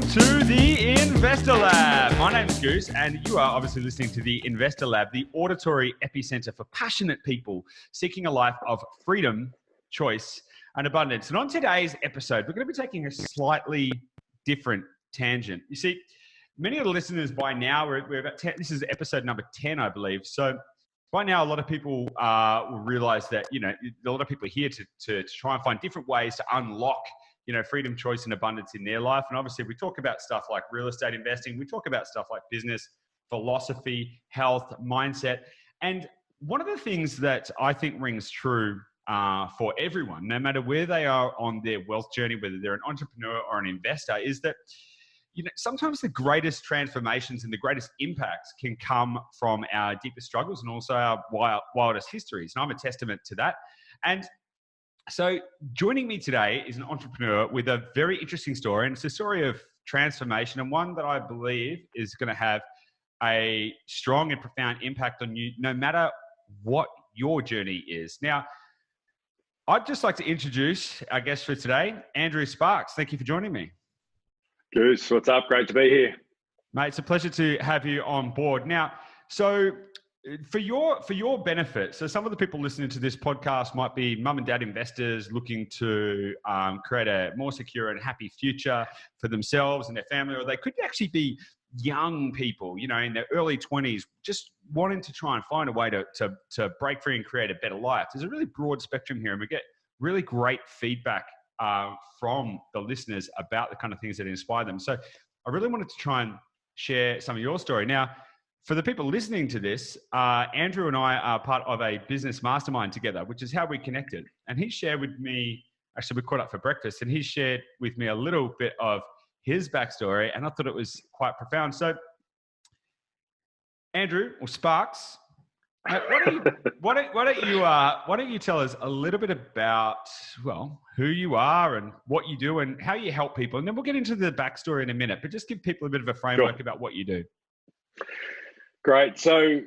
to the Investor Lab. My name's Goose, and you are obviously listening to the Investor Lab, the auditory epicenter for passionate people seeking a life of freedom, choice, and abundance. And on today's episode, we're going to be taking a slightly different tangent. You see, many of the listeners by now, we're about 10, this is episode number 10, I believe. So by now, a lot of people will realize that, a lot of people are here to try and find different ways to unlock freedom, choice, and abundance in their life. And obviously we talk about stuff like real estate investing. We talk about stuff like business, philosophy, health, mindset. And one of the things that I think rings true for everyone, no matter where they are on their wealth journey, whether they're an entrepreneur or an investor, is that sometimes the greatest transformations and the greatest impacts can come from our deepest struggles and also our wildest histories. And I'm a testament to that. And so joining me today is an entrepreneur with a very interesting story, and it's a story of transformation, and one that I believe is going to have a strong and profound impact on you no matter what your journey is. Now, I'd just like to introduce our guest for today, Andrew Sparks. Thank you for joining me. Goose, what's up? Great to be here. Mate, it's a pleasure to have you on board. Now, so for your benefit, so some of the people listening to this podcast might be mum and dad investors looking to create a more secure and happy future for themselves and their family, or they could actually be young people, in their early 20s, just wanting to try and find a way to break free and create a better life. There's a really broad spectrum here, and we get really great feedback from the listeners about the kind of things that inspire them. So I really wanted to try and share some of your story. Now, for the people listening to this, Andrew and I are part of a business mastermind together, which is how we connected. And he shared with me, actually we caught up for breakfast, and he shared with me a little bit of his backstory, and I thought it was quite profound. So Andrew, or Sparks, why don't you tell us a little bit about, who you are and what you do and how you help people, and then we'll get into the backstory in a minute, but just give people a bit of a framework about what you do. Great. So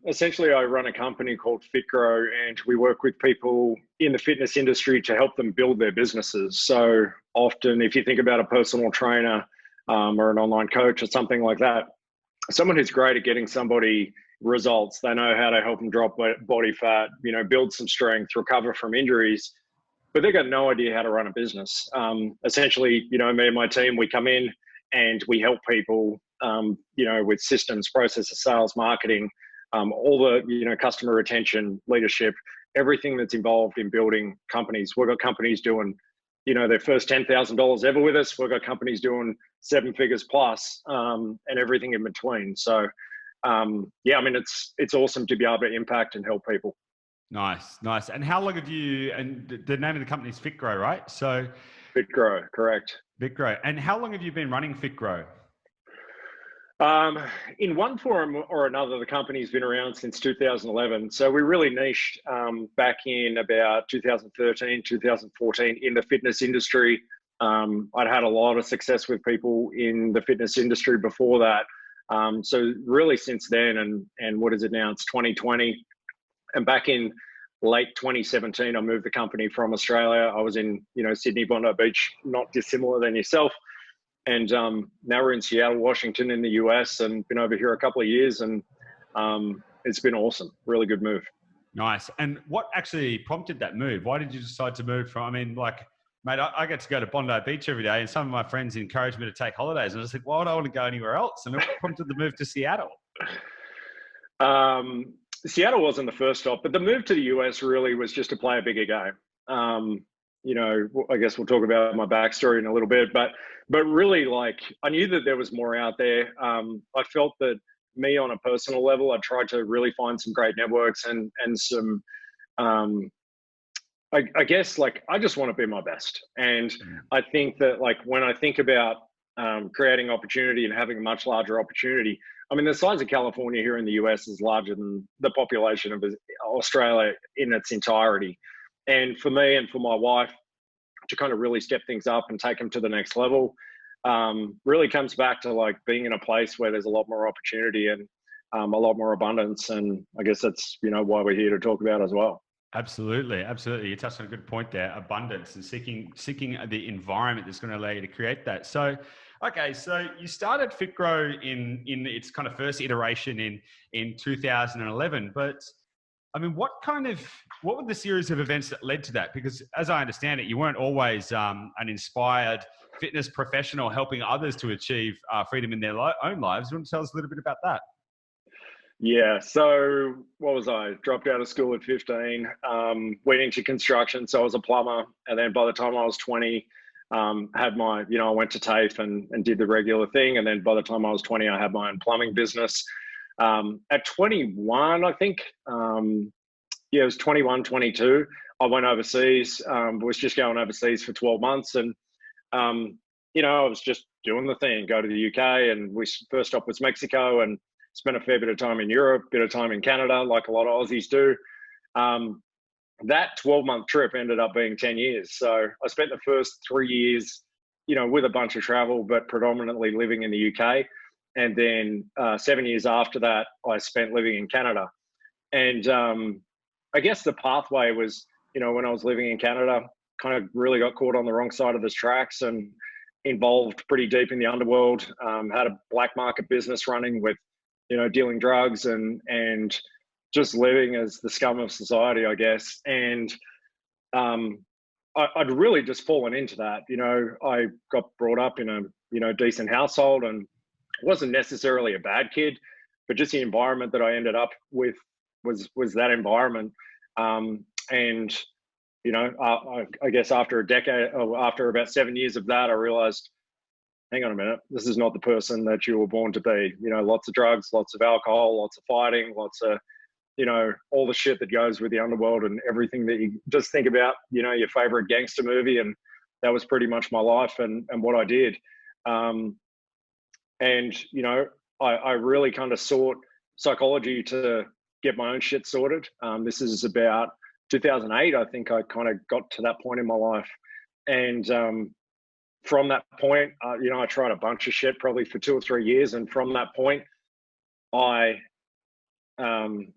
essentially I run a company called FitGro, and we work with people in the fitness industry to help them build their businesses. So often if you think about a personal trainer or an online coach or something like that, someone who's great at getting somebody results, they know how to help them drop body fat, build some strength, recover from injuries, but they've got no idea how to run a business. Essentially, me and my team, we come in and we help people with systems, processes, sales, marketing, all the, customer retention, leadership, everything that's involved in building companies. We've got companies doing, their first $10,000 ever with us. We've got companies doing 7 figures plus, and everything in between. So, it's awesome to be able to impact and help people. Nice. And how long have you, and the name of the company is FitGro, right? So FitGro, correct. FitGro. And how long have you been running FitGro? In one form or another, the company's been around since 2011. So we really niched back in about 2013, 2014 in the fitness industry. I'd had a lot of success with people in the fitness industry before that. So really since then, and what is it now? It's 2020. And back in late 2017, I moved the company from Australia. I was in, Sydney, Bondi Beach, not dissimilar than yourself. And now we're in Seattle, Washington in the US, and been over here a couple of years, and it's been awesome. Really good move. Nice. And what actually prompted that move? Why did you decide to move from, mate, I get to go to Bondi Beach every day, and some of my friends encouraged me to take holidays. And I was like, why would I want to go anywhere else? And what prompted the move to Seattle? Seattle wasn't the first stop, but the move to the US really was just to play a bigger game. I guess we'll talk about my backstory in a little bit, but really, I knew that there was more out there. I felt that me on a personal level, I tried to really find some great networks and some, I guess I just want to be my best. And I think that when I think about creating opportunity and having a much larger opportunity, the size of California here in the US is larger than the population of Australia in its entirety. And for me and for my wife to kind of really step things up and take them to the next level, really comes back to being in a place where there's a lot more opportunity and a lot more abundance. And I guess that's, why we're here to talk about as well. Absolutely. You touched on a good point there, abundance and seeking the environment that's going to allow you to create that. So Okay, so you started FitGro in its kind of first iteration in 2011, but I mean, what were the series of events that led to that? Because as I understand it, you weren't always an inspired fitness professional helping others to achieve freedom in their own lives. You want to tell us a little bit about that? Yeah. So what was I? Dropped out of school at 15, went into construction. So I was a plumber. And then by the time I was 20, had my, I went to TAFE and did the regular thing. And then by the time I was 20, I had my own plumbing business. At 21, I think, it was 21, 22. I went overseas, was just going overseas for 12 months. And, I was just doing the thing, go to the UK. And first stop was Mexico, and spent a fair bit of time in Europe, bit of time in Canada, like a lot of Aussies do. That 12-month trip ended up being 10 years. So I spent the first 3 years, with a bunch of travel, but predominantly living in the UK. And then 7 years after that, I spent living in Canada. And I guess the pathway was, when I was living in Canada, kind of really got caught on the wrong side of the tracks and involved pretty deep in the underworld, had a black market business running with, dealing drugs and just living as the scum of society, I guess. And I'd really just fallen into that. I got brought up in a, decent household, and wasn't necessarily a bad kid, but just the environment that I ended up with was that environment. And, I guess after a decade, or after about 7 years of that, I realized, hang on a minute, this is not the person that you were born to be. Lots of drugs, lots of alcohol, lots of fighting, lots of, all the shit that goes with the underworld and everything that you just think about, your favorite gangster movie. And that was pretty much my life and what I did. I really kind of sought psychology to get my own shit sorted. This is about 2008. I think I kind of got to that point in my life. And, from that point, I tried a bunch of shit probably for 2 or 3 years. And from that point, I kind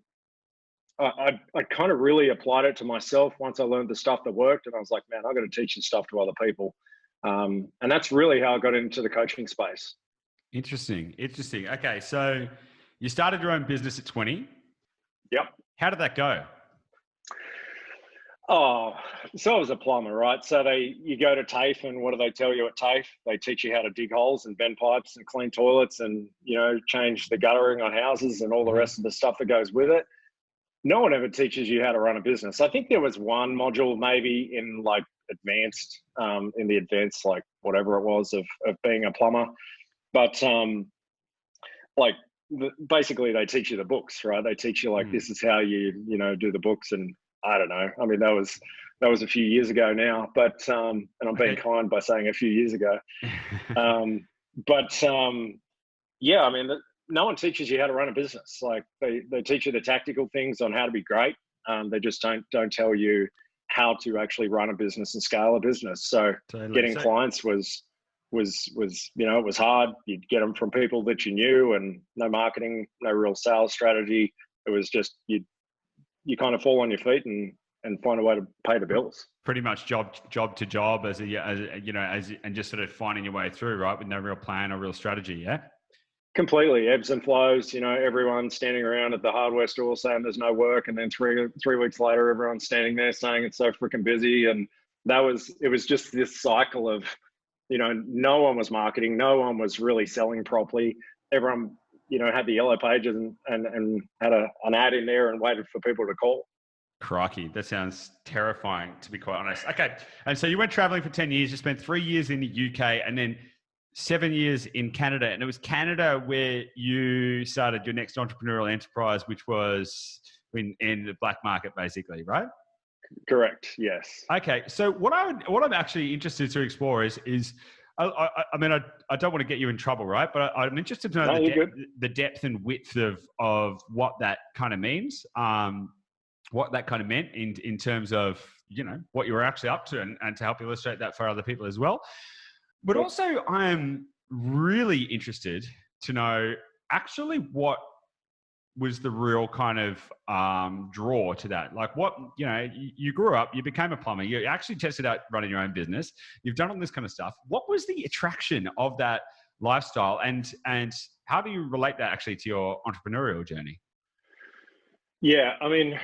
of really applied it to myself once I learned the stuff that worked. And I was like, man, I've got to teach this stuff to other people. And that's really how I got into the coaching space. Interesting. Okay. So you started your own business at 20. Yep. How did that go? Oh, so I was a plumber, right? So you go to TAFE, and what do they tell you at TAFE? They teach you how to dig holes and bend pipes and clean toilets and, change the guttering on houses and all the rest of the stuff that goes with it. No one ever teaches you how to run a business. I think there was one module maybe in like advanced, like whatever it was of being a plumber. But basically they teach you the books, right? They teach you like, this is how you, do the books. And I don't know. I mean, that was a few years ago now, but, and I'm being kind by saying a few years ago. Yeah, I mean, no one teaches you how to run a business. Like they teach you the tactical things on how to be great. They just don't tell you how to actually run a business and scale a business. So getting clients was, it was hard. You'd get them from people that you knew, and no marketing, no real sales strategy. It was just, you kind of fall on your feet and find a way to pay the bills. Pretty much job to job and just sort of finding your way through, right? With no real plan or real strategy. Yeah. Completely ebbs and flows. Everyone's standing around at the hardware store saying there's no work, and then three weeks later, everyone's standing there saying it's so freaking busy. And it was just this cycle of, no one was marketing, no one was really selling properly. Everyone, had the yellow pages and had an ad in there and waited for people to call. Crikey, that sounds terrifying, to be quite honest. Okay, and so you went traveling for 10 years. You spent 3 years in the UK, and then 7 years in Canada. And it was Canada where you started your next entrepreneurial enterprise, which was in the black market, basically, right? Correct. Yes. Okay. So what I'm actually interested to explore is I mean, I don't want to get you in trouble, right? But I'm interested to know the depth and width of what that kind of means, what that kind of meant in terms of, what you were actually up to, and to help illustrate that for other people as well. But also, I'm really interested to know actually what was the real kind of draw to that? Like what, you grew up, you became a plumber, you actually tested out running your own business, you've done all this kind of stuff. What was the attraction of that lifestyle, and how do you relate that actually to your entrepreneurial journey? Yeah, I mean,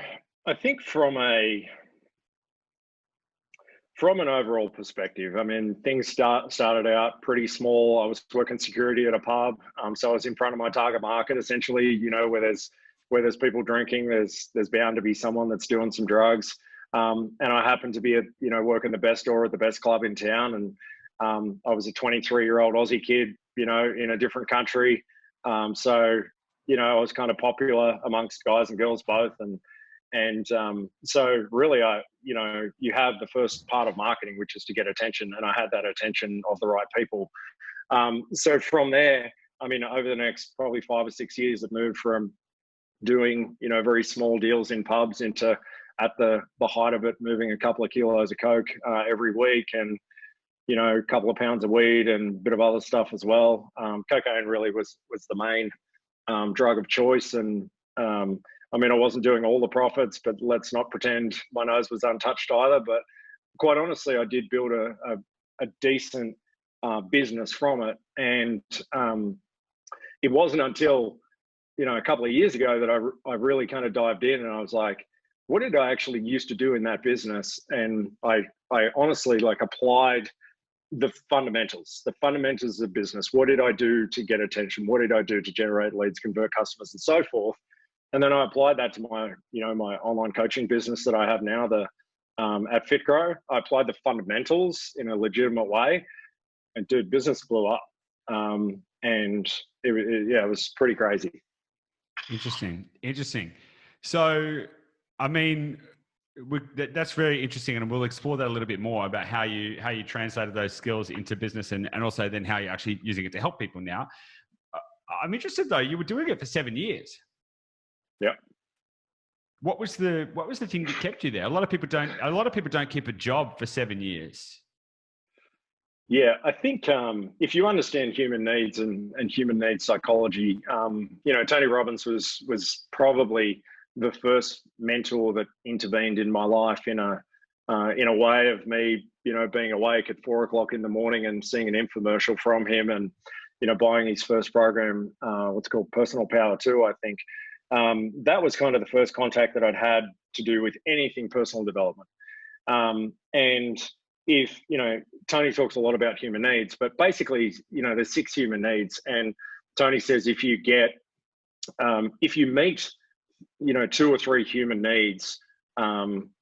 I think from an overall perspective, I mean, things started out pretty small. I was working security at a pub, so I was in front of my target market. Essentially, where there's people drinking, there's bound to be someone that's doing some drugs. And I happened to be working the best store at the best club in town, and I was a 23-year-old Aussie kid, in a different country. So I was kind of popular amongst guys and girls both, and so really, you have the first part of marketing, which is to get attention, and I had that attention of the right people. So from there, I mean, over the next probably 5 or 6 years, I've moved from doing, very small deals in pubs into, at the height of it, moving a couple of kilos of coke every week, and a couple of pounds of weed and a bit of other stuff as well. Cocaine really was the main drug of choice, and I mean, I wasn't doing all the profits, but let's not pretend my nose was untouched either. But quite honestly, I did build a decent business from it. And it wasn't until, a couple of years ago that I really kind of dived in, and I was like, what did I actually used to do in that business? And I honestly applied the fundamentals of business. What did I do to get attention? What did I do to generate leads, convert customers, and so forth? And then I applied that to my, my online coaching business that I have now, at FitGro. I applied the fundamentals in a legitimate way, and dude, business blew up. And it was pretty crazy. Interesting. So, I mean, that's very interesting, and we'll explore that a little bit more about how you translated those skills into business, and also then how you're actually using it to help people now. I'm interested though. You were doing it for 7 years. Yeah. What was the thing that kept you there? A lot of people don't keep a job for 7 years. Yeah, I think if you understand human needs and human needs psychology, Tony Robbins was probably the first mentor that intervened in my life in a way of me, being awake at 4 o'clock in the morning and seeing an infomercial from him, and buying his first program, what's called Personal Power 2, I think. That was kind of the first contact that I'd had to do with anything personal development. And if, Tony talks a lot about human needs, but basically, there's 6 human needs. And Tony says, if you meet, 2 or 3 human needs,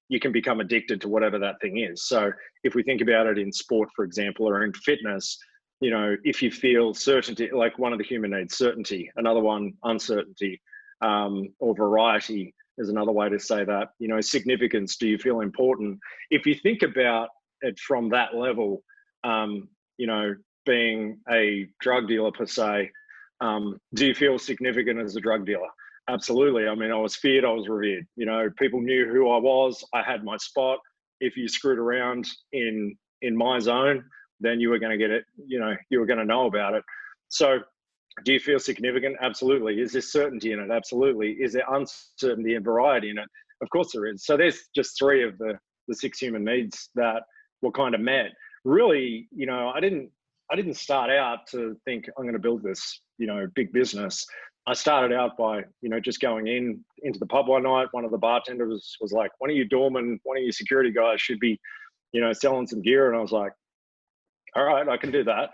you can become addicted to whatever that thing is. So if we think about it in sport, for example, or in fitness, if you feel certainty, like one of the human needs, certainty, another one, uncertainty, or variety is another way to say that, significance, do you feel important? If you think about it from that level, being a drug dealer per se, do you feel significant as a drug dealer? Absolutely. I mean, I was feared, I was revered. People knew who I was. I had my spot. If you screwed around in my zone, then you were going to get it, you were going to know about it. So do you feel significant? Absolutely. Is there certainty in it? Absolutely. Is there uncertainty and variety in it? Of course there is. So there's just 3 of the 6 human needs that were kind of met. Really, I didn't start out to think I'm going to build this, big business. I started out by, just going into the pub one night. One of the bartenders was like, one of you doormen, one of you security guys should be, selling some gear. And I was like, all right, I can do that.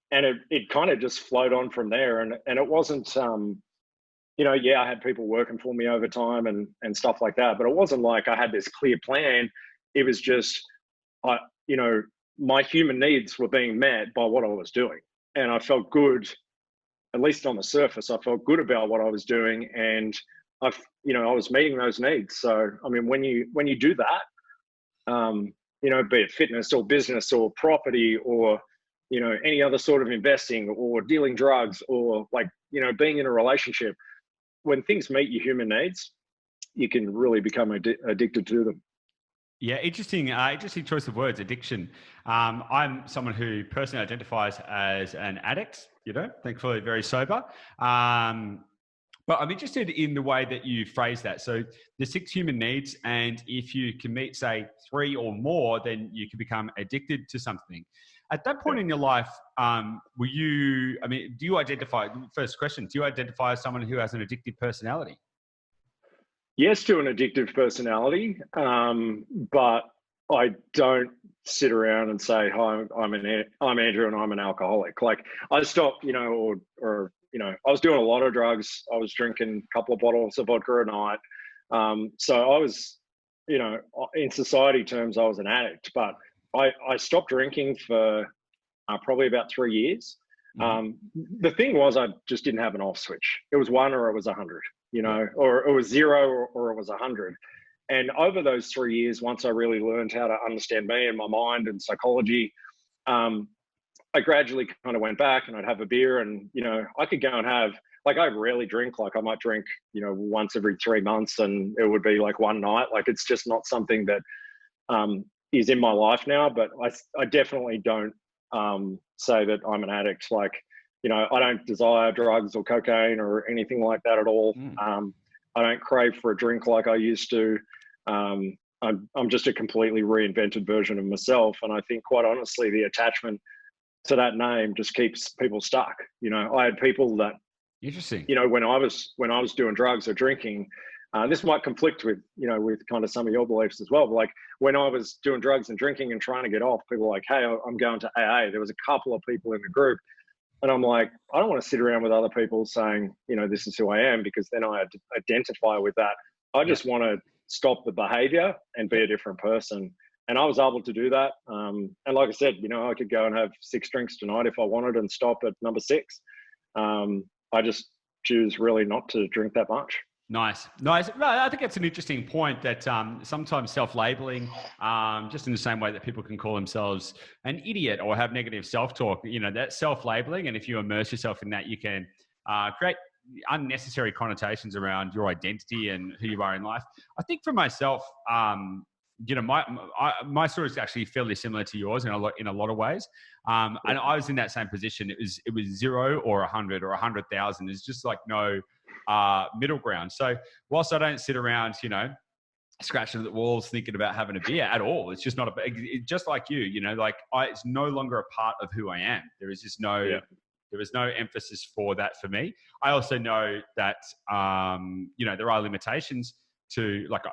And it kind of just flowed on from there. And it wasn't, I had people working for me over time and stuff like that, but it wasn't like I had this clear plan. It was just, my human needs were being met by what I was doing. And I felt good, at least on the surface, I felt good about what I was doing. And I was meeting those needs. So, I mean, when you do that, be it fitness or business or property or, any other sort of investing or dealing drugs or being in a relationship, when things meet your human needs, you can really become addicted to them. Yeah, interesting choice of words, addiction. I'm someone who personally identifies as an addict, thankfully very sober. But I'm interested in the way that you phrase that. So the 6 human needs, and if you can meet, say, 3 or more, then you can become addicted to something. At that point in your life, do you identify, first question, do you identify as someone who has an addictive personality? Yes, to an addictive personality, but I don't sit around and say, "Hi, I'm Andrew and I'm an alcoholic." Like I stopped, or I was doing a lot of drugs. I was drinking a couple of bottles of vodka a night. So I was, in society terms, I was an addict. But I stopped drinking for probably about 3 years. The thing was, I just didn't have an off switch. It was 1 or it was 100, or it was 0 or it was 100. And over those 3 years, once I really learned how to understand me and my mind and psychology, I gradually kind of went back and I'd have a beer, and, I could go and have, like, I rarely drink. Like I might drink, once every 3 months, and it would be like one night. Like it's just not something that is in my life now, but I definitely don't say that I'm an addict. Like, I don't desire drugs or cocaine or anything like that at all. I don't crave for a drink like I used to. I'm just a completely reinvented version of myself. And I think, quite honestly, the attachment to that name just keeps people stuck. I had people that, interesting, when I was doing drugs or drinking, this might conflict with, with kind of some of your beliefs as well. But like when I was doing drugs and drinking and trying to get off, people were like, "Hey, I'm going to AA." There was a couple of people in the group, and I'm like, I don't want to sit around with other people saying, this is who I am, because then I identify with that. I just want to stop the behavior and be a different person. And I was able to do that. And like I said, I could go and have 6 drinks tonight if I wanted and stop at number 6. I just choose really not to drink that much. Nice. I think that's an interesting point, that sometimes self-labeling, just in the same way that people can call themselves an idiot or have negative self-talk, that self-labeling. And if you immerse yourself in that, you can create unnecessary connotations around your identity and who you are in life. I think for myself, my story is actually fairly similar to yours in a lot of ways. And I was in that same position. It was 0 or 100 or 100,000. It's just like no middle ground. So whilst I don't sit around, scratching at the walls thinking about having a beer at all, it's just not just like you, it's no longer a part of who I am. There is just there was no emphasis for that for me. I also know that, there are limitations to, like,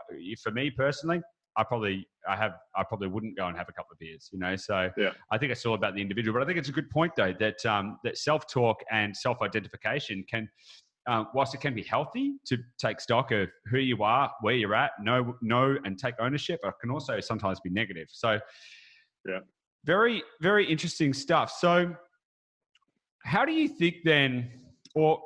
for me personally, I probably wouldn't go and have a couple of beers, So I think it's all about the individual. But I think it's a good point, though, that that self-talk and self-identification can, whilst it can be healthy to take stock of who you are, where you're at, know and take ownership, it can also sometimes be negative. So very, very interesting stuff. So how do you think then, or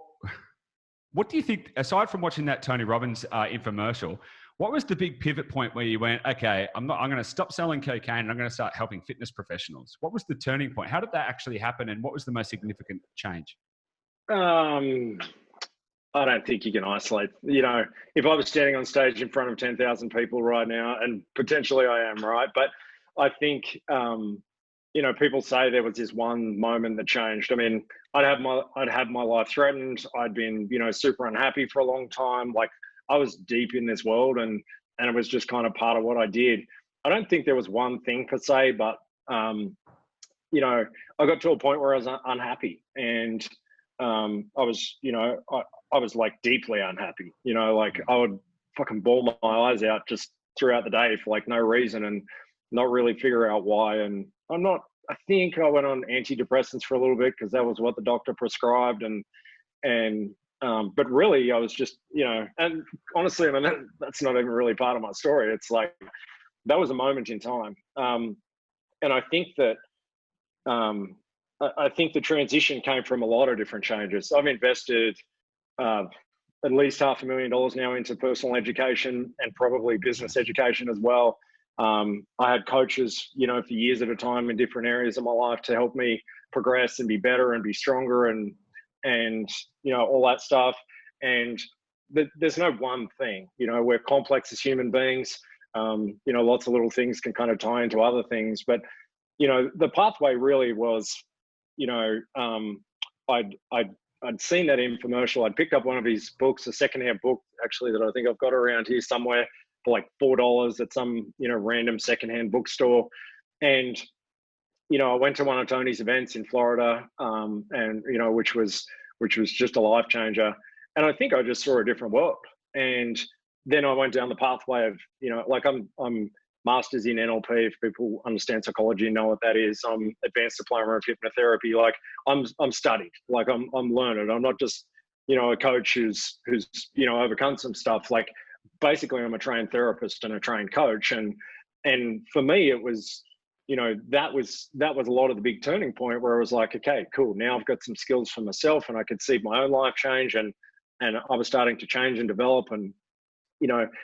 what do you think, aside from watching that Tony Robbins infomercial, what was the big pivot point where you went, okay, I'm going to stop selling cocaine and I'm going to start helping fitness professionals? What was the turning point? How did that actually happen? And what was the most significant change? I don't think you can isolate, if I was standing on stage in front of 10,000 people right now, and potentially I am, right? But I think, people say there was this one moment that changed. I mean, I'd had my life threatened. I'd been, super unhappy for a long time. Like I was deep in this world, and it was just kind of part of what I did. I don't think there was one thing per se, but, I got to a point where I was unhappy, and I was like deeply unhappy, like I would fucking bawl my eyes out just throughout the day for like no reason and not really figure out why. And I think I went on antidepressants for a little bit because that was what the doctor prescribed. But really I was just, and honestly, I mean, that's not even really part of my story. It's like, that was a moment in time. And I think that, I think the transition came from a lot of different changes. I've invested at least $500,000 now into personal education and probably business education as well. I had coaches, for years at a time in different areas of my life to help me progress and be better and be stronger and all that stuff. And there's no one thing, we're complex as human beings. Lots of little things can kind of tie into other things, but the pathway really was, I'd I'd seen that infomercial. I'd picked up one of his books, a secondhand book, actually, that I think I've got around here somewhere for like $4 at some, random secondhand bookstore. And, I went to one of Tony's events in Florida, and, which was just a life changer. And I think I just saw a different world. And then I went down the pathway of, like I'm masters in NLP. If people understand psychology and know what that is, I'm advanced diploma in hypnotherapy. Like I'm studied, like I'm learned. I'm not just, a coach who's, overcome some stuff. Like basically I'm a trained therapist and a trained coach. And for me, it was, that was a lot of the big turning point where I was like, okay, cool. Now I've got some skills for myself and I could see my own life change, and I was starting to change and develop. And,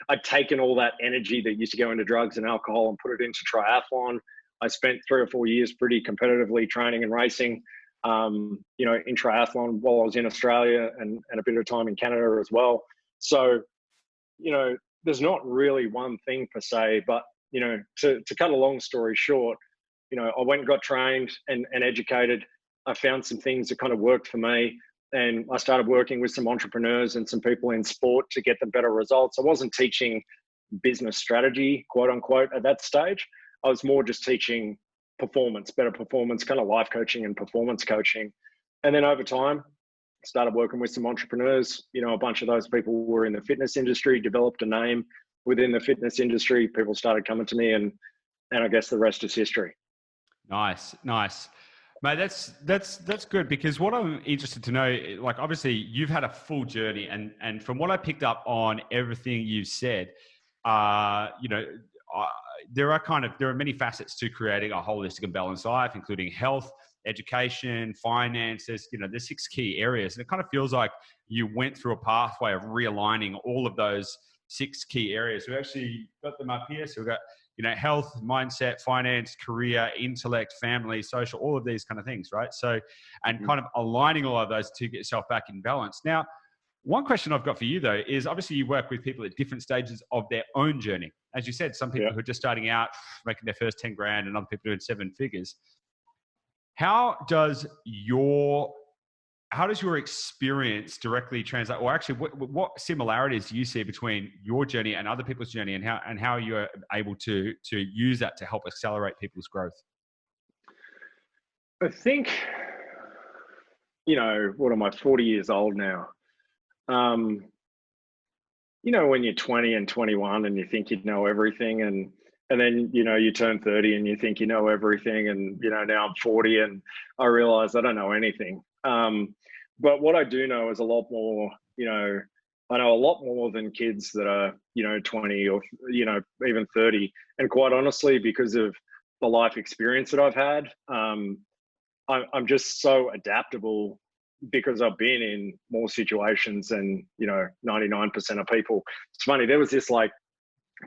I'd taken all that energy that used to go into drugs and alcohol and put it into triathlon. I spent 3 or 4 years pretty competitively training and racing, in triathlon while I was in Australia, and a bit of time in Canada as well. So, there's not really one thing per se, but, to cut a long story short, I went and got trained and educated. I found some things that kind of worked for me. And I started working with some entrepreneurs and some people in sport to get them better results. I wasn't teaching business strategy, quote unquote, at that stage. I was more just teaching performance, better performance, kind of life coaching and performance coaching. And then over time, started working with some entrepreneurs. A bunch of those people were in the fitness industry, developed a name within the fitness industry. People started coming to me, and I guess the rest is history. Nice. Mate, that's good, because what I'm interested to know, like obviously you've had a full journey, and from what I picked up on everything you said, there are many facets to creating a holistic and balanced life, including health, education, finances. There's 6 key areas, and it kind of feels like you went through a pathway of realigning all of those 6 key areas. We've actually got them up here. So we've got health, mindset, finance, career, intellect, family, social, all of these kind of things, right? So, and kind of aligning all of those to get yourself back in balance. Now, one question I've got for you though is, obviously you work with people at different stages of their own journey. As you said, some people who are just starting out, making their first 10 grand, and other people doing 7 figures. How does your experience directly translate, or actually what similarities do you see between your journey and other people's journey, and how you're able to use that to help accelerate people's growth? I think, what am I, 40 years old now? When you're 20 and 21 and you think you know everything, and then, you turn 30 and you think you know everything, and, now I'm 40 and I realize I don't know anything. But what I do know is a lot more. I know a lot more than kids that are, 20 or, even 30. And quite honestly, because of the life experience that I've had, I'm just so adaptable, because I've been in more situations than, 99% of people. It's funny, there was this like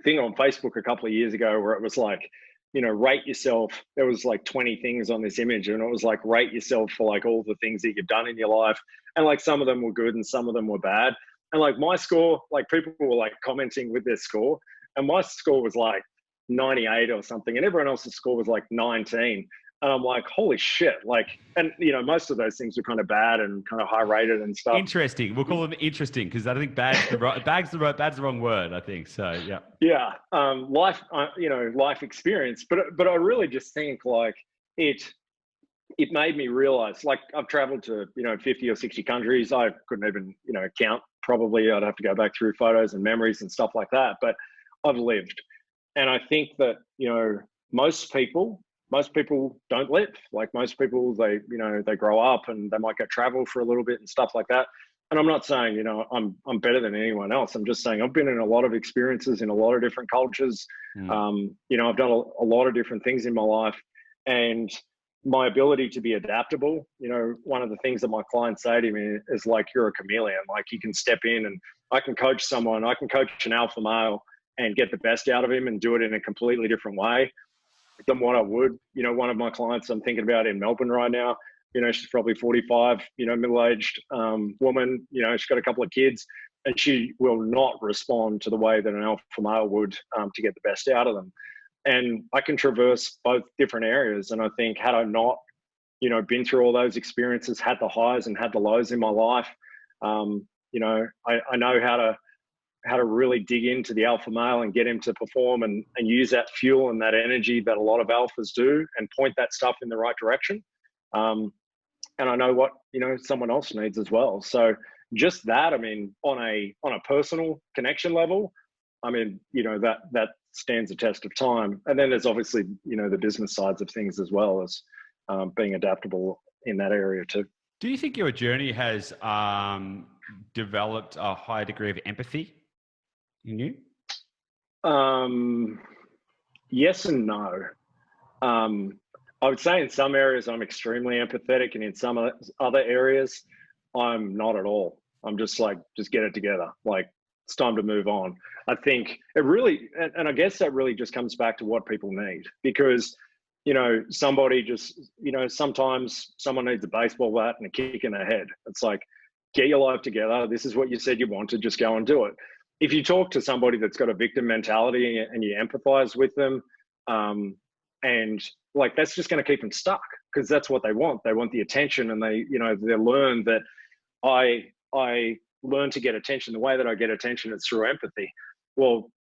thing on Facebook a couple of years ago where it was like, rate yourself. There was like 20 things on this image, and it was like, rate yourself for like all the things that you've done in your life. And like some of them were good and some of them were bad. And like my score, like people were like commenting with their score, and my score was like 98 or something, and everyone else's score was like 19. And I'm like, holy shit. Like, and most of those things were kind of bad and kind of high rated and stuff. Interesting. We'll call them interesting, because I think bad's the wrong word, I think. So, yeah. Yeah. Life experience. But I really just think like it made me realize, like, I've traveled to, 50 or 60 countries. I couldn't even, count. Probably I'd have to go back through photos and memories and stuff like that. But I've lived. And I think that, most people don't live. Like most people, they grow up and they might go travel for a little bit and stuff like that. And I'm not saying, I'm better than anyone else. I'm just saying I've been in a lot of experiences in a lot of different cultures. I've done a lot of different things in my life, and my ability to be adaptable. One of the things that my clients say to me is like, you're a chameleon. Like you can step in, and I can coach someone. I can coach an alpha male and get the best out of him and do it in a completely different way than what I would. One of my clients I'm thinking about in Melbourne right now, she's probably 45, middle-aged woman, she's got a couple of kids, and she will not respond to the way that an alpha male would to get the best out of them. And I can traverse both different areas. And I think, had I not been through all those experiences, had the highs and had the lows in my life. I know how to really dig into the alpha male and get him to perform and use that fuel and that energy that a lot of alphas do and point that stuff in the right direction. And I know what, someone else needs as well. So just that, I mean, on a personal connection level, I mean, that stands the test of time. And then there's obviously, the business sides of things as well as being adaptable in that area too. Do you think your journey has developed a high degree of empathy in you? Yes and no. I would say in some areas I'm extremely empathetic, and in some other areas I'm not at all. I'm just like, just get it together. Like, it's time to move on. I think it really, and I guess that really just comes back to what people need, because, somebody just, sometimes someone needs a baseball bat and a kick in their head. It's like, get your life together. This is what you said you wanted. Just go and do it. If you talk to somebody that's got a victim mentality and you empathize with them, and like, that's just going to keep them stuck, because that's what they want. They want the attention, and they learn that I learn to get attention. The way that I get attention is through empathy. Well,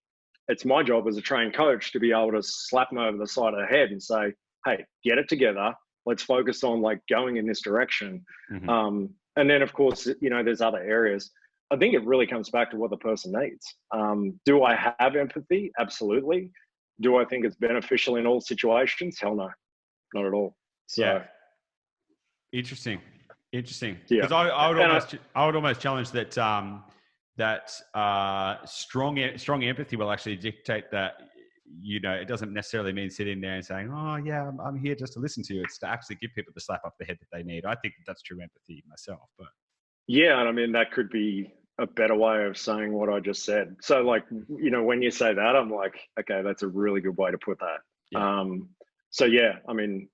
it's my job as a trained coach to be able to slap them over the side of the head and say, hey, get it together. Let's focus on like going in this direction. Mm-hmm. And then of course, there's other areas. I think it really comes back to what the person needs. Do I have empathy? Absolutely. Do I think it's beneficial in all situations? Hell no, not at all. So, yeah. Interesting. Yeah. Because I would almost challenge that strong empathy will actually dictate that. It doesn't necessarily mean sitting there and saying, "Oh yeah, I'm here just to listen to you." It's to actually give people the slap up the head that they need. I think that's true empathy myself. But yeah, and I mean that could be a better way of saying what I just said. So like, when you say that, I'm like, okay, that's a really good way to put that. Yeah. So yeah, I mean,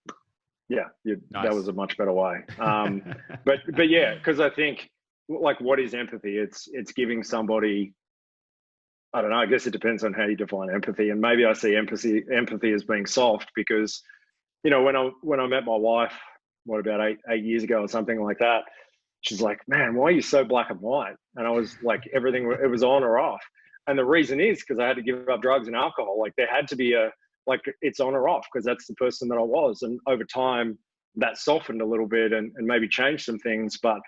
yeah, nice. That was a much better way. But yeah, because I think like, what is empathy? It's giving somebody, I don't know, I guess it depends on how you define empathy. And maybe I see empathy as being soft, because, when I met my wife, what, about eight years ago or something like that, she's like, man, why are you so black and white? And I was like, everything, it was on or off. And the reason is because I had to give up drugs and alcohol. Like, there had to be it's on or off, because that's the person that I was. And over time that softened a little bit and maybe changed some things. But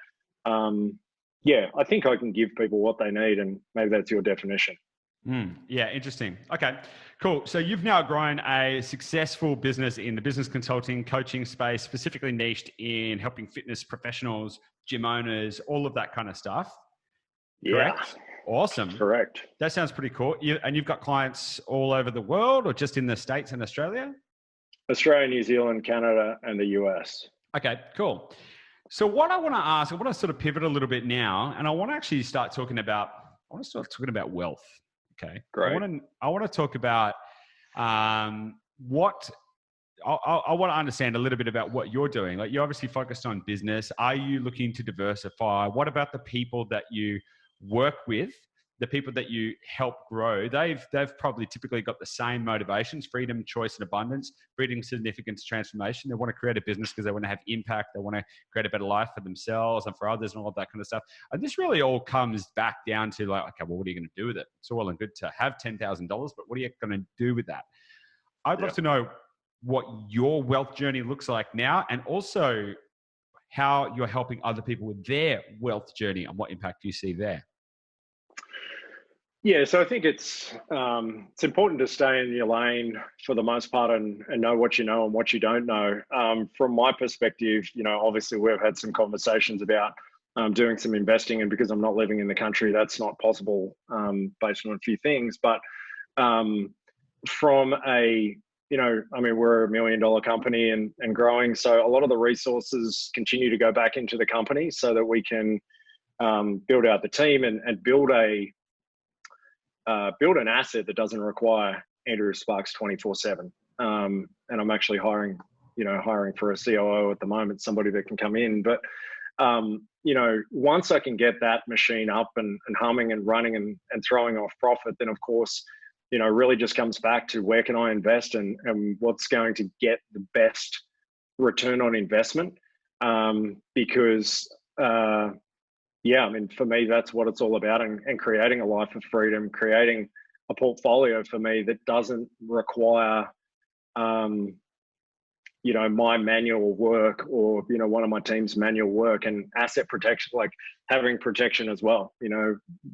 yeah, I think I can give people what they need, and maybe that's your definition. Yeah, interesting. Okay, cool. So you've now grown a successful business in the business consulting, coaching space, specifically niched in helping fitness professionals, gym owners, all of that kind of stuff. Yeah. Correct? Awesome. Correct. That sounds pretty cool. And you've got clients all over the world, or just in the States and Australia? Australia, New Zealand, Canada, and the US. Okay, cool. So what I want to ask, I want to sort of pivot a little bit now, and I want to actually start talking about wealth. Okay. Great. I want to talk about what I want to understand a little bit about what you're doing. Like, you're obviously focused on business. Are you looking to diversify? What about the people that you work with, the people that you help grow? They've probably typically got the same motivations: freedom, choice, and abundance, breeding significance, transformation. They want to create a business because they want to have impact. They want to create a better life for themselves and for others and all of that kind of stuff. And this really all comes back down to like, okay, well, what are you going to do with it? It's all well and good to have $10,000, but what are you going to do with that? I'd love to know what your wealth journey looks like now, and also how you're helping other people with their wealth journey and what impact you see there. Yeah, so I think it's important to stay in your lane for the most part and know what you know and what you don't know. From my perspective, obviously we've had some conversations about doing some investing, and because I'm not living in the country, that's not possible based on a few things. But from we're $1 million company and growing, so a lot of the resources continue to go back into the company so that we can build out the team and build an asset that doesn't require Andrew Sparks 24/7. And I'm actually hiring for a COO at the moment, somebody that can come in. But, once I can get that machine up and humming and running and throwing off profit, then of course, really just comes back to where can I invest and what's going to get the best return on investment, because yeah, I mean, for me, that's what it's all about, and creating a life of freedom, creating a portfolio for me that doesn't require, my manual work, or, one of my team's manual work, and asset protection, like having protection as well.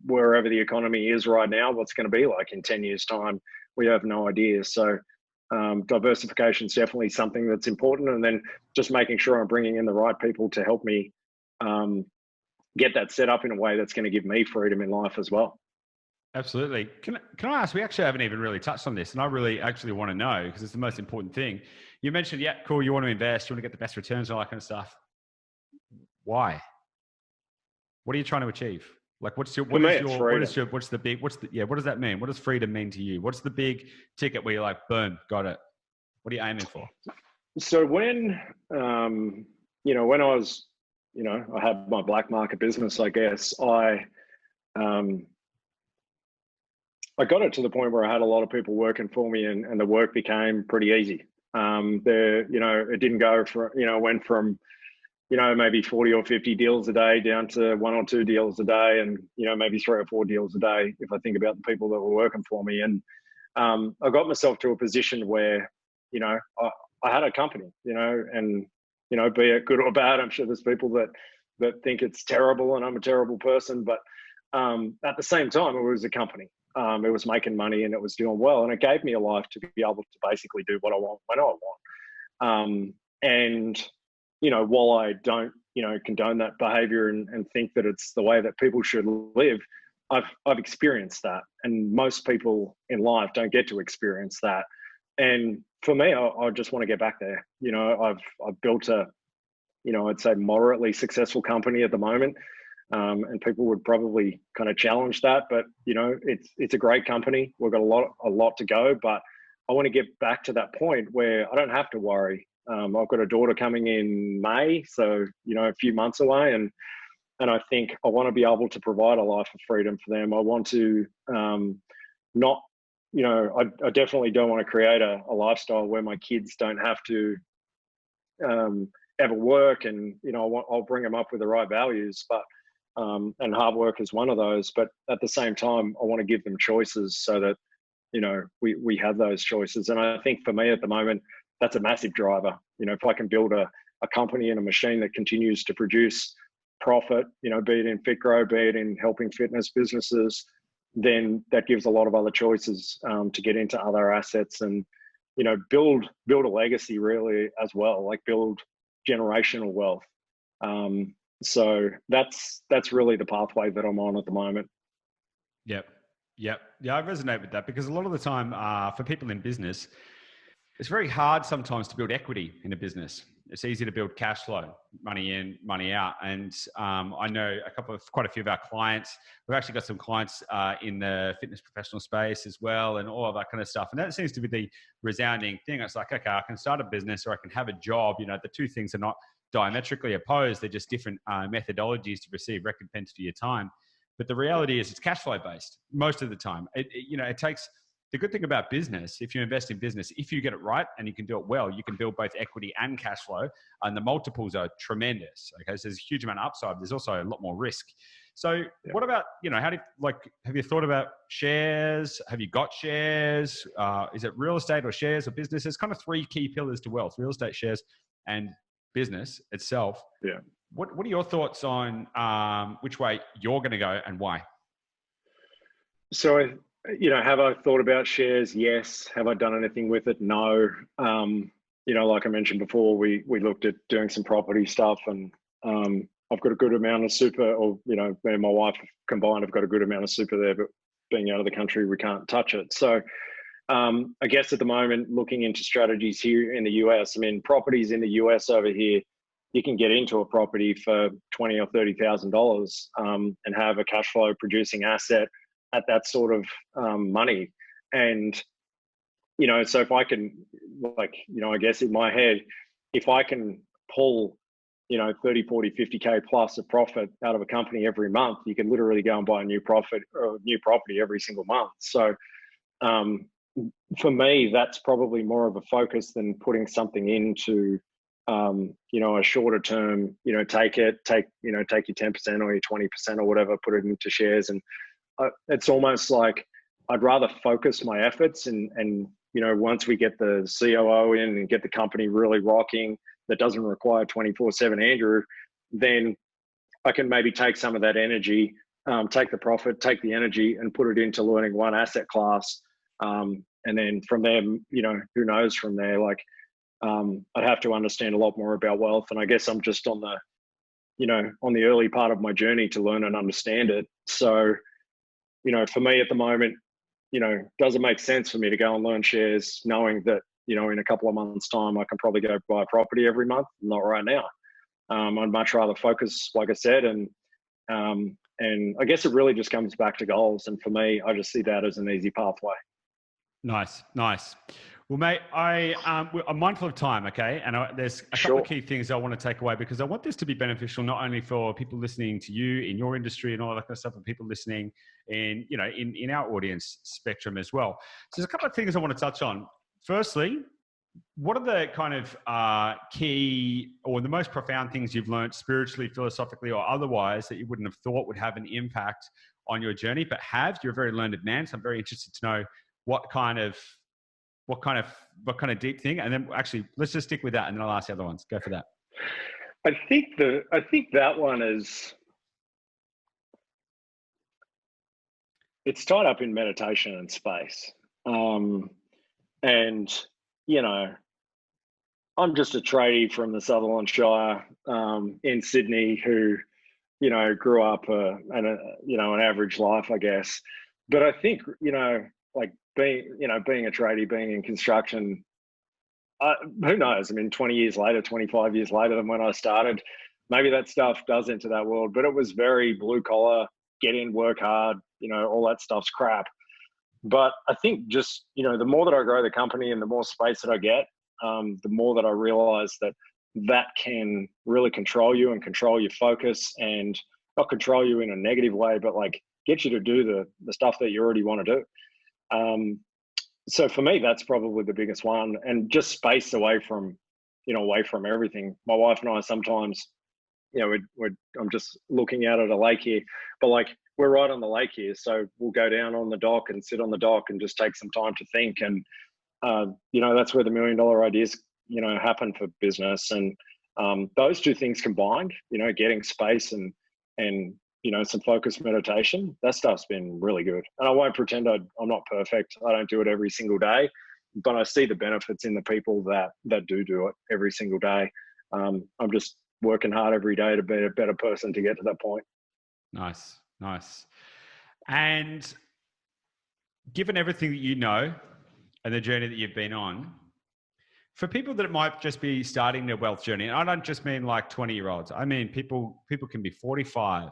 Wherever the economy is right now, what's going to be like in 10 years' time, we have no idea. So diversification is definitely something that's important. And then just making sure I'm bringing in the right people to help me get that set up in a way that's going to give me freedom in life as well. Absolutely. Can I ask, we actually haven't even really touched on this, and I really actually want to know, because it's the most important thing. You mentioned, yeah, cool, you want to invest, you want to get the best returns and all that kind of stuff. Why? What are you trying to achieve? Like, what does that mean? What does freedom mean to you? What's the big ticket where you're like, boom, got it? What are you aiming for? So when when I was, I had my black market business, I guess, I got it to the point where I had a lot of people working for me, and the work became pretty easy. It didn't go for, went from, maybe 40 or 50 deals a day down to 1 or 2 deals a day, and, maybe 3 or 4 deals a day, if I think about the people that were working for me. And I got myself to a position where, I had a company, and, be it good or bad, I'm sure there's people that think it's terrible and I'm a terrible person, but at the same time, it was a company. It was making money and it was doing well, and it gave me a life to be able to basically do what I want when I want. And while I don't condone that behavior and think that it's the way that people should live, I've experienced that, and most people in life don't get to experience that. And for me, I just want to get back there. I've built a I'd say moderately successful company at the moment. And people would probably kind of challenge that, but it's a great company. We've got a lot to go, but I want to get back to that point where I don't have to worry. I've got a daughter coming in May, so a few months away, and I think I want to be able to provide a life of freedom for them. I want to not, I definitely don't want to create a lifestyle where my kids don't have to ever work, and I'll bring them up with the right values, but. And hard work is one of those, but at the same time, I want to give them choices so that, we have those choices. And I think for me at the moment, that's a massive driver. If I can build a company and a machine that continues to produce profit, be it in FitGro, be it in helping fitness businesses, then that gives a lot of other choices to get into other assets and, build a legacy really as well, like build generational wealth. So that's really the pathway that I'm on at the moment. Yep. Yeah, I resonate with that, because a lot of the time for people in business, it's very hard sometimes to build equity in a business. It's easy to build cash flow, money in, money out. And I know quite a few of our clients. We've actually got some clients in the fitness professional space as well, and all of that kind of stuff. And that seems to be the resounding thing. It's like, okay, I can start a business or I can have a job. The two things are not diametrically opposed. They're just different methodologies to receive recompense for your time. But the reality is it's cash flow based most of the time. It takes, the good thing about business, if you invest in business, if you get it right and you can do it well, you can build both equity and cash flow, and the multiples are tremendous. Okay, so there's a huge amount of upside. There's also a lot more risk. So What about, have you thought about shares? Have you got shares? Is it real estate or shares or business? There's kind of 3 key pillars to wealth: real estate, shares, and business itself. Yeah. What are your thoughts on which way you're going to go and why? So, have I thought about shares? Yes. Have I done anything with it? No. Like I mentioned before, we looked at doing some property stuff, and I've got a good amount of super, or, me and my wife combined have got a good amount of super there, but being out of the country, we can't touch it. So, I guess at the moment, looking into strategies here in the US, I mean, properties in the US over here, you can get into a property for $20,000 or $30,000 and have a cash flow producing asset at that sort of money. And, so if I can, I guess in my head, if I can pull, 30, 40, 50K plus of profit out of a company every month, you can literally go and buy a new property every single month. So, for me, that's probably more of a focus than putting something into a shorter term, take your 10% or your 20% or whatever, put it into shares. And it's almost like I'd rather focus my efforts and once we get the COO in and get the company really rocking, that doesn't require 24/7 Andrew, then I can maybe take some of that energy, take the profit, take the energy and put it into learning one asset class. And then from there, who knows from there, like, I'd have to understand a lot more about wealth. And I guess I'm just on the early part of my journey to learn and understand it. So, for me at the moment, does it make sense for me to go and learn shares knowing that, in a couple of months' time, I can probably go buy a property every month? Not right now. I'd much rather focus, like I said, and I guess it really just comes back to goals. And for me, I just see that as an easy pathway. Nice. Well, mate, I'm mindful of time, okay? And there's a couple of key things I want to take away, because I want this to be beneficial not only for people listening to you in your industry and all that kind of stuff, but people listening in our audience spectrum as well. So there's a couple of things I want to touch on. Firstly, what are the kind of key or the most profound things you've learned spiritually, philosophically, or otherwise that you wouldn't have thought would have an impact on your journey, but have? You're a very learned man, so I'm very interested to know what kind of deep thing. And then actually, let's just stick with that, and then I'll ask the other ones. Go for that. I think that one is, it's tied up in meditation and space. And I'm just a tradie from the Sutherland Shire in Sydney who, grew up an average life, I guess. But I think, like being a tradie, being in construction, who knows? I mean, 20 years later, 25 years later than when I started, maybe that stuff does enter that world, but it was very blue collar, get in, work hard, all that stuff's crap. But I think just, the more that I grow the company and the more space that I get, the more that I realize that can really control you and control your focus, and not control you in a negative way, but like get you to do the stuff that you already want to do. So for me, that's probably the biggest one, and just space away from everything. My wife and I sometimes, I'm just looking out at a lake here, but like we're right on the lake here. So we'll go down on the dock and sit on the dock and just take some time to think. And, that's where the $1 million ideas, happen for business. And those two things combined, getting space and some focused meditation, that stuff's been really good. And I won't pretend I'm not perfect. I don't do it every single day, but I see the benefits in the people that do it every single day. I'm just working hard every day to be a better person to get to that point. Nice. And given everything that you know and the journey that you've been on, for people that might just be starting their wealth journey, and I don't just mean like 20-year-olds, I mean people can be 45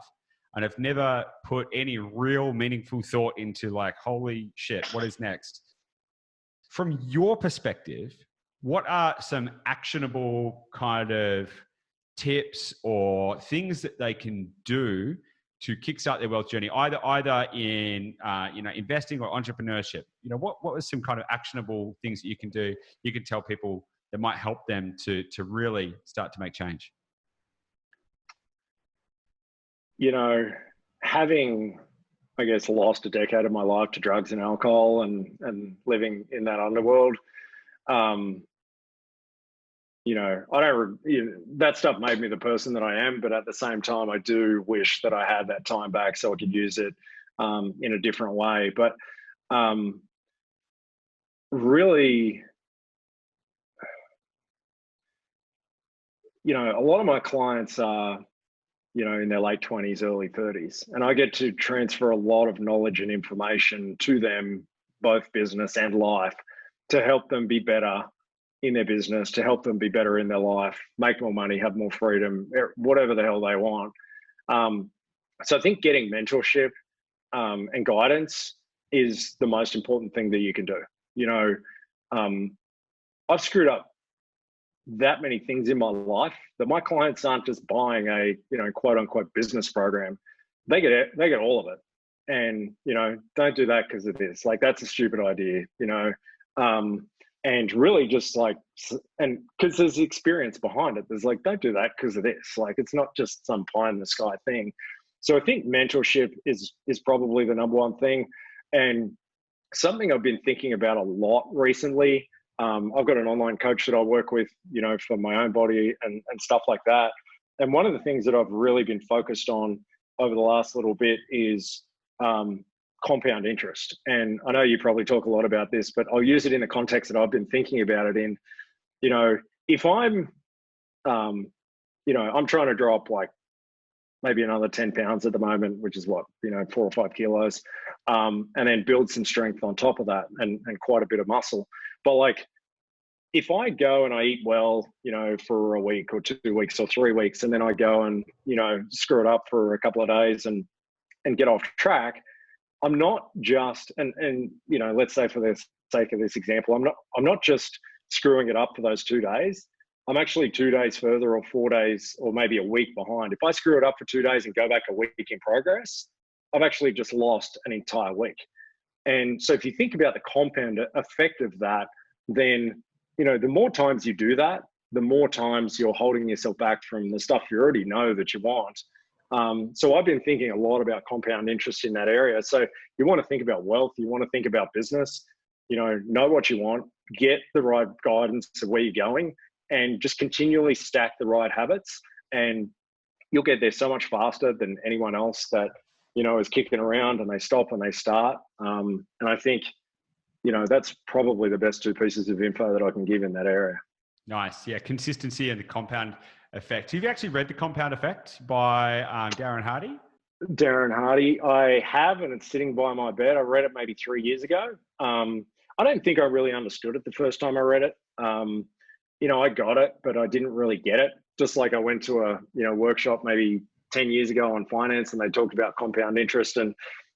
and have never put any real meaningful thought into like, holy shit, what is next? From your perspective, what are some actionable kind of tips or things that they can do to kickstart their wealth journey, either in investing or entrepreneurship? What was some kind of actionable things that you can do, you can tell people that might help them to really start to make change? Having, I guess, lost a decade of my life to drugs and alcohol and living in that underworld, that stuff made me the person that I am, but at the same time, I do wish that I had that time back so I could use it in a different way. But really, a lot of my clients are, in their late 20s, early 30s, and I get to transfer a lot of knowledge and information to them, both business and life, to help them be better in their business, to help them be better in their life, make more money, have more freedom, whatever the hell they want. So I think getting mentorship and guidance is the most important thing that you can do. I've screwed up that many things in my life that my clients aren't just buying a, quote unquote business program. They get all of it. And, don't do that because of this. Like, that's a stupid idea. and really just like, and because there's experience behind it, there's like, don't do that because of this. Like, it's not just some pie in the sky thing. So I think mentorship is probably the number one thing. And something I've been thinking about a lot recently. I've got an online coach that I work with, you know, for my own body and stuff like that. And one of the things that I've really been focused on over the last little bit is compound interest. And I know you probably talk a lot about this, but I'll use it in the context that I've been thinking about it in. You know, if I'm, you know, I'm trying to drop like maybe another 10 pounds at the moment, which is what, you know, 4 or 5 kilos, and then build some strength on top of that and quite a bit of muscle. But like, if I go and I eat well, you know, for a week or 2 weeks or 3 weeks, and then I go and, you know, screw it up for a couple of days and get off track, I'm not just, and you know, let's say for the sake of this example, I'm not just screwing it up for those 2 days. I'm actually 2 days further or 4 days or maybe a week behind. If I screw it up for 2 days and go back a week in progress, I've actually just lost an entire week. And so if you think about the compound effect of that, then, you know, the more times you do that, the more times you're holding yourself back from the stuff you already know that you want. So I've been thinking a lot about compound interest in that area. So you want to think about wealth, you want to think about business, you know what you want, get the right guidance of where you're going, and just continually stack the right habits, and you'll get there so much faster than anyone else that, you know, is kicking around and they stop and they start. And I think, you know, that's probably the best 2 pieces of info that I can give in that area. Nice. Yeah. Consistency and the compound effect. Have you actually read The Compound Effect by Darren Hardy? Darren Hardy, I have, and it's sitting by my bed. I read it maybe 3 years ago. I don't think I really understood it the first time I read it. You know, I got it, but I didn't really get it. Just like I went to a, you know, workshop maybe 10 years ago on finance, and they talked about compound interest and,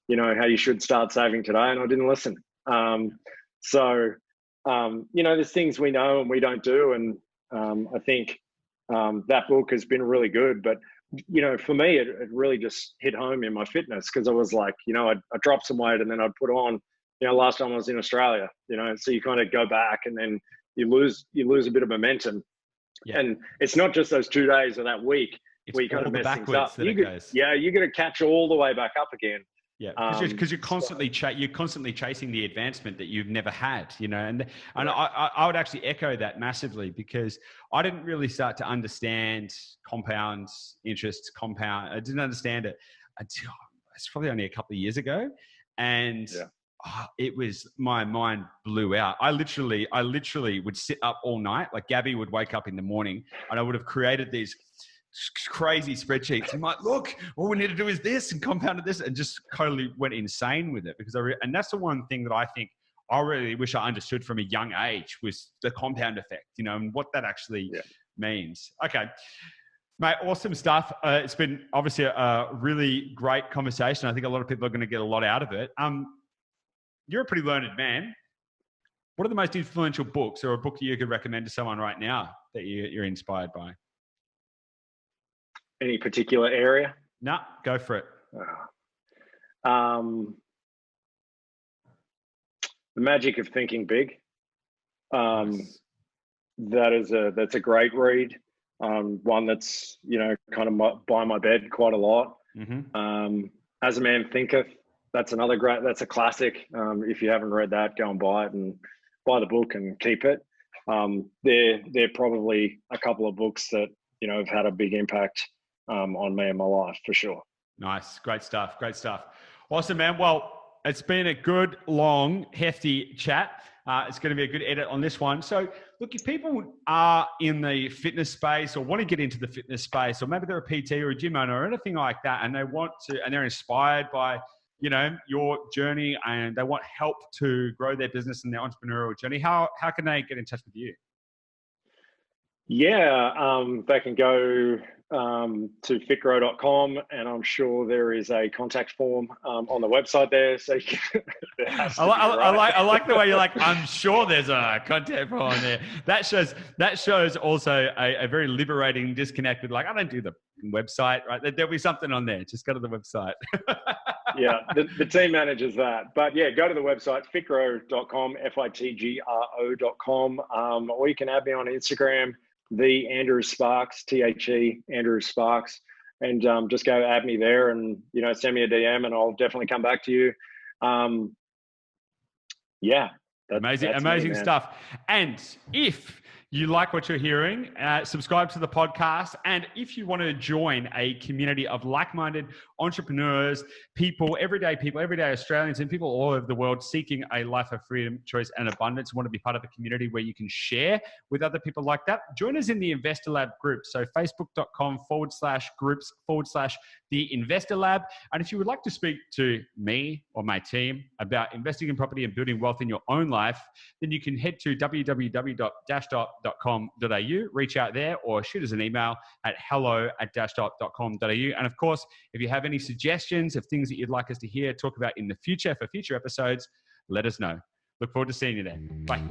you know, how you should start saving today, and I didn't listen. You know, there's things we know and we don't do. And I think that book has been really good. But, you know, for me, it really just hit home in my fitness, because I was like, you know, I dropped some weight and then I'd put on, you know, last time I was in Australia, you know, so you kind of go back and then you lose a bit of momentum. Yeah. And it's not just those 2 days or that week where you kind of mess things up. You're going to catch all the way back up again. Yeah, because you're constantly chasing the advancement that you've never had, you know, and I would actually echo that massively, because I didn't really start to understand compound interests. I didn't understand it until it's probably only a couple of years ago, and it was, my mind blew out. I literally would sit up all night. Like Gabby would wake up in the morning, and I would have created these crazy spreadsheets. I'm like, look, all we need to do is this, and compounded this, and just totally went insane with it, because and that's the one thing that I think I really wish I understood from a young age, was the compound effect, you know, and what that actually means. Okay, mate, awesome stuff. It's been obviously a really great conversation. I think a lot of people are going to get a lot out of it. You're a pretty learned man. What are the most influential books, or a book that you could recommend to someone right now that you're inspired by? Any particular area? No, go for it. The Magic of Thinking Big. Nice. That's a great read. One that's, you know, kind of by my bed quite a lot. Mm-hmm. As a Man Thinketh. That's another great. That's a classic. If you haven't read that, go and buy it, and buy the book and keep it. They're probably a couple of books that, you know, have had a big impact on me in my life, for sure. Nice. Great stuff. Awesome, man. Well, it's been a good, long, hefty chat. It's going to be a good edit on this one. So look, if people are in the fitness space, or want to get into the fitness space, or maybe they're a PT or a gym owner or anything like that, and they want to, and they're inspired by, you know, your journey, and they want help to grow their business and their entrepreneurial journey, how can they get in touch with you? Yeah, they can go to fitgro.com, and I'm sure there is a contact form on the website there. So you can, I like the way you're like, I'm sure there's a contact form on there. That shows also a very liberating disconnect with, like, I don't do the website, right? There'll be something on there. Just go to the website. Yeah, the team manages that. But yeah, go to the website, fitgro.com, FITGRO.com. Or you can add me on Instagram, the Andrew Sparks, THE Andrew Sparks, and just go add me there and, send me a DM and I'll definitely come back to you. Yeah. Amazing stuff. And if you like what you're hearing, subscribe to the podcast. And if you want to join a community of like-minded entrepreneurs, everyday Australians and people all over the world seeking a life of freedom, choice, and abundance, want to be part of a community where you can share with other people like that, join us in the Investor Lab group. So facebook.com/groups/the Investor Lab. And if you would like to speak to me or my team about investing in property and building wealth in your own life, then you can head to www.dashdot.com.au, reach out there, or shoot us an email at hello@dashdot.com.au. And of course, if you have any suggestions of things that you'd like us to hear, talk about in the future for future episodes, let us know. Look forward to seeing you there. Bye.